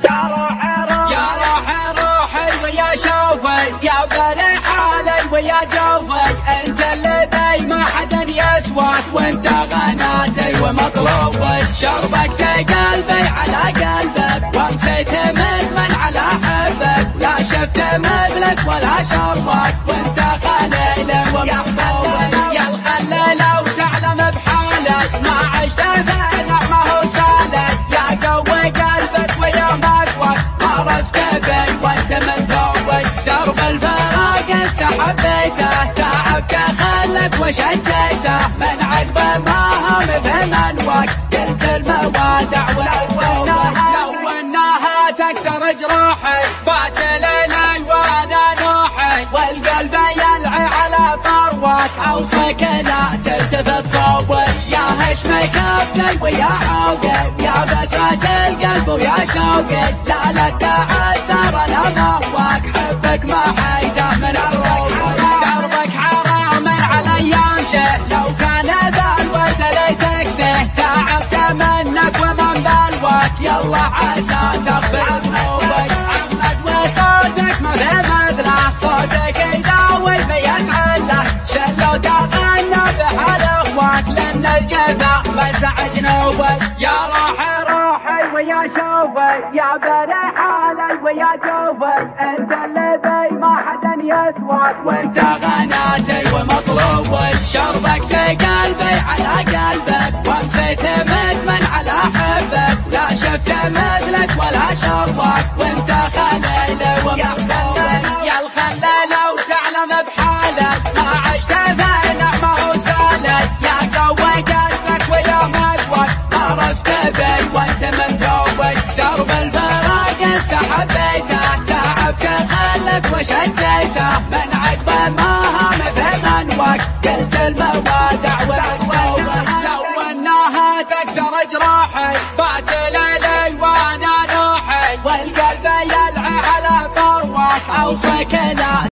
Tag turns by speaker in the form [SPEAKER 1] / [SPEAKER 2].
[SPEAKER 1] يا روحي ويا شوفي يا بني حالي ويا جوفي، انت الذي ما حدا يسواك وانت غناتي ومطلوبي، شربك قلبي على قلبك وامسيت مدمن على حبك، لا شفت مثلك ولا شربك وانت خليلي ومحبوبي، يا الخليلة وتعلم بحالك ما عشت ثانع ما هو سالك، يا قوي قلبك ويا مقوك ما عرفت بي وانت من ذوبك، درب الفراق استحبيته تعبك خلك وشجيته، من عقبه ما هم بمنوك قلت الموادع والعقوبة، لو انها تكثر جروحي بات ليلي وانا نوحي، والقلب يلعي على طروك اوصيك لا تلتفت صوبك، يا هشم كبدي ويا عوقي يا بسرة القلب ويا شوقي، لا تعثر انا مهواك حبك ما حيده من عروقك، دربك حرام علي يمشي لو كان ذا الورد لي تكسه، تعبت منك ومن بلوك يلا عسى تغفر ذنوبك، عمد وصوتك ما في مثله صوتك يداوي مية عله، شلو تغنى بحال اخواك لان الجفا مسع جنوبك، يا روحي ويا شوفي يا بني حالي ويا جوفي، انت الذي ما حدا يسواك وانت غناتي ومطلوبي، شربك قلبي على قلبك وامسيت مدمن على حبك، لا شفت مثلك ولا شربك وانت خليلي ومحبوبي، يا الخليلة وتعلم بحالك ما عشت ثانع ما هو سالك، يا قوي قلبك ويا مقوك ما عرفت بي وانت من ذوبك، درب الفراق استحبيته تعبك خلك وشجيته، من عقبه ما هم بمنوك قلت الموادع والعقوبة، لو انها تكثر جروحي بات ليلي وانا نوحي، والقلب يلعي على طروك اوصيك